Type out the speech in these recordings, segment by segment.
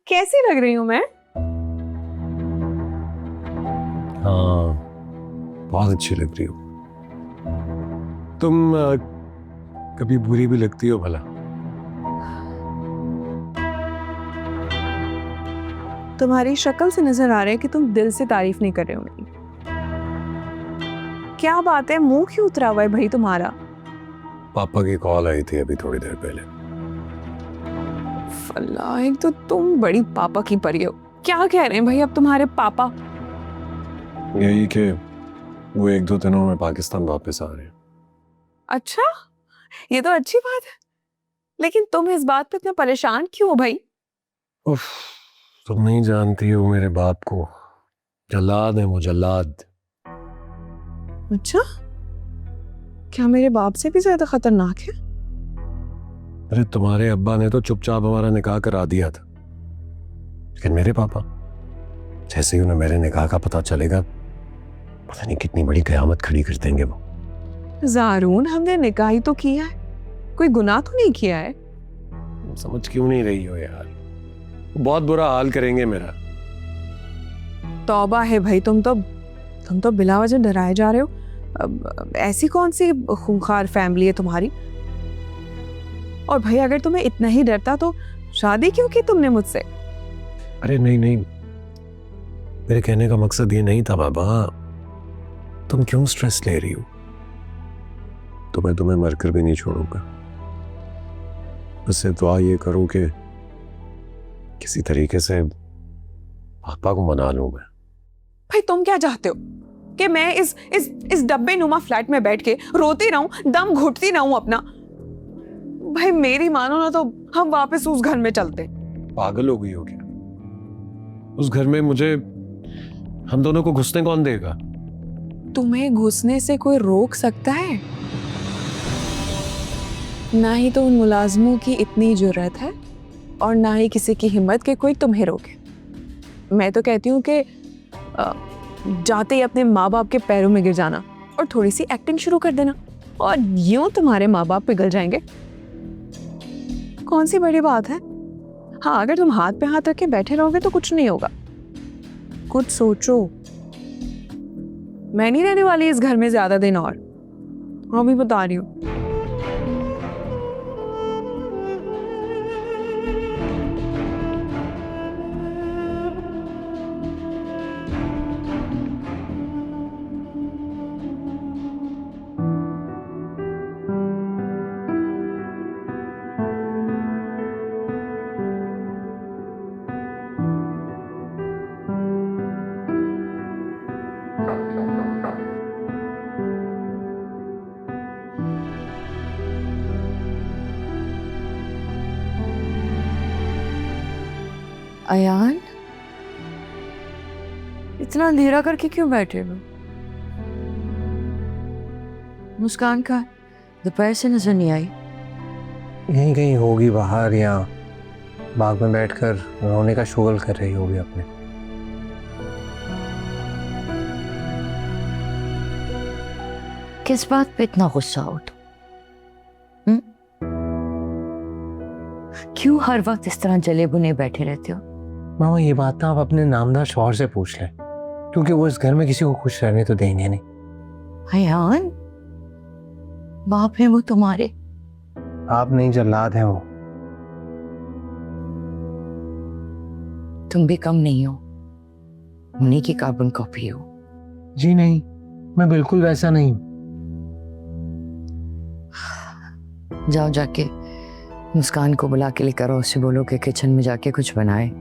कैसी लग रही हूँ मैं? हाँ, बहुत अच्छी लग रही हो तुम। कभी बुरी भी लगती हो भला? तुम्हारी शक्ल से नजर आ रहा है कि तुम दिल से तारीफ नहीं कर रहे हो मेरी। क्या बात है, मुंह क्यों उतरा हुआ है भाई तुम्हारा? पापा की कॉल आई थी अभी थोड़ी देर पहले। अल्लाह, एक तो तुम बड़ी पापा की परी हो। क्या कह रहे हैं भाई अब तुम्हारे पापा? यही कि वो 1-2 दिनों में पाकिस्तान वापस आ रहे हैं। अच्छा, ये तो अच्छी बात है, लेकिन तुम इस बात पे इतना परेशान क्यों हो भाई? उफ, तुम नहीं जानती हो मेरे बाप को। जल्लाद है वो, जल्लाद। अच्छा, क्या मेरे बाप से भी ज्यादा खतरनाक है? अरे तुम्हारे अब्बा ने तो चुपचाप हमारा निकाह करा दिया था, लेकिन मेरे पापा जैसे ही उन्हें मेरे निकाह का पता चलेगा, पता नहीं कितनी बड़ी कयामत खड़ी कर देंगे वो। ज़ारून, हमने निकाह ही तो किया है, कोई गुनाह तो नहीं किया है। समझ क्यों नहीं रही हो यार? बहुत बुरा हाल करेंगे मेरा। तौबा है भाई, तुम तो बिला वजह डराए जा रहे हो। ऐसी कौन सी खूंखार फैमिली है तुम्हारी? और भाई अगर तुम्हें इतना ही डरता तो शादी क्यों की तुमने मुझसे? अरे नहीं नहीं, मेरे कहने का मकसद ये नहीं था बाबा। तुम क्यों स्ट्रेस ले रही हो? तुम्हें मरकर भी नहीं छोड़ूंगा। बस दुआ ये करूं कि किसी तरीके से पापा को मना लूं मैं। भाई तुम क्या चाहते हो कि मैं इस डब्बे नुमा फ्लैट में बैठ के रोती रहूं, दम घुटती रहूं अपना? भाई मेरी मानो ना तो हम वापस उस घर में चलते। पागल हो गई हो क्या? उस घर में मुझे, हम दोनों को घुसने कौन देगा? तुम्हें घुसने से कोई रोक सकता है? ना ही तो उन मुलाजमों की इतनी जुर्रत है और ना ही किसी की हिम्मत के कोई तुम्हें रोके। मैं तो कहती हूँ कि जाते ही अपने माँ बाप के पैरों में गिर जाना और थोड़ी सी एक्टिंग शुरू कर देना, और यूं तुम्हारे माँ बाप पिघल जाएंगे। कौन सी बड़ी बात है? हाँ, अगर तुम हाथ पे हाथ रख के बैठे रहोगे तो कुछ नहीं होगा। कुछ सोचो, मैं नहीं रहने वाली इस घर में ज्यादा दिन और। हाँ, भी बता रही हूँ। अयान, इतना अंधेरा करके क्यों बैठे हो? मुस्कान का दोपहर से नजर नहीं आई। यहीं कहीं होगी बाहर, या बाग में बैठकर रोने का शुगल कर रही होगी अपने। किस बात पे इतना गुस्सा हो तुम? क्यों हर वक्त इस तरह जले भुने बैठे रहते हो? मामा, ये बात ना आप अपने नामदार शौहर से पूछ लें, क्योंकि वो इस घर में किसी को खुश रहने तो देंगे नहीं। अयान, बाप है वो तुम्हारे। आप नहीं, जल्लाद हैं वो। तुम भी कम नहीं हो, उन्हीं की कार्बन कॉपी हो। जी नहीं, मैं बिल्कुल वैसा नहीं। जाओ, जाके मुस्कान को बुला के लेकर आओ, उससे बोलो कि किचन में जाके कुछ बनाए।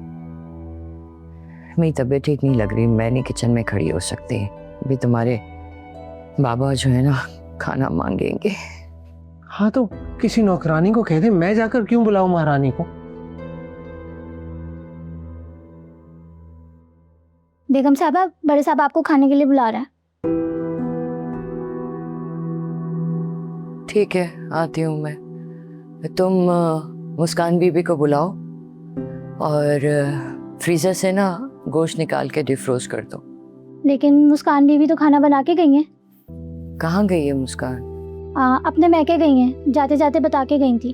मेरी तबीयत ठीक नहीं लग रही, मैं नहीं किचन में खड़ी हो सकती। अभी तुम्हारे बाबा जो है ना, खाना मांगेंगे। हाँ तो किसी नौकरानी को कह दे, मैं जाकर क्यों बुलाऊं महारानी को? बेगम साहबा, बड़े साहब आपको खाने के लिए बुला रहा है। ठीक है, आती हूँ मैं। तुम मुस्कान बीबी को बुलाओ और फ्रीजर से ना गोश्त निकाल के डिफ्रोज कर दो। लेकिन मुस्कान बीवी तो खाना बना के गई हैं। कहाँ गई है मुस्कान? अपने मैके गई हैं, जाते जाते बता के गई थी।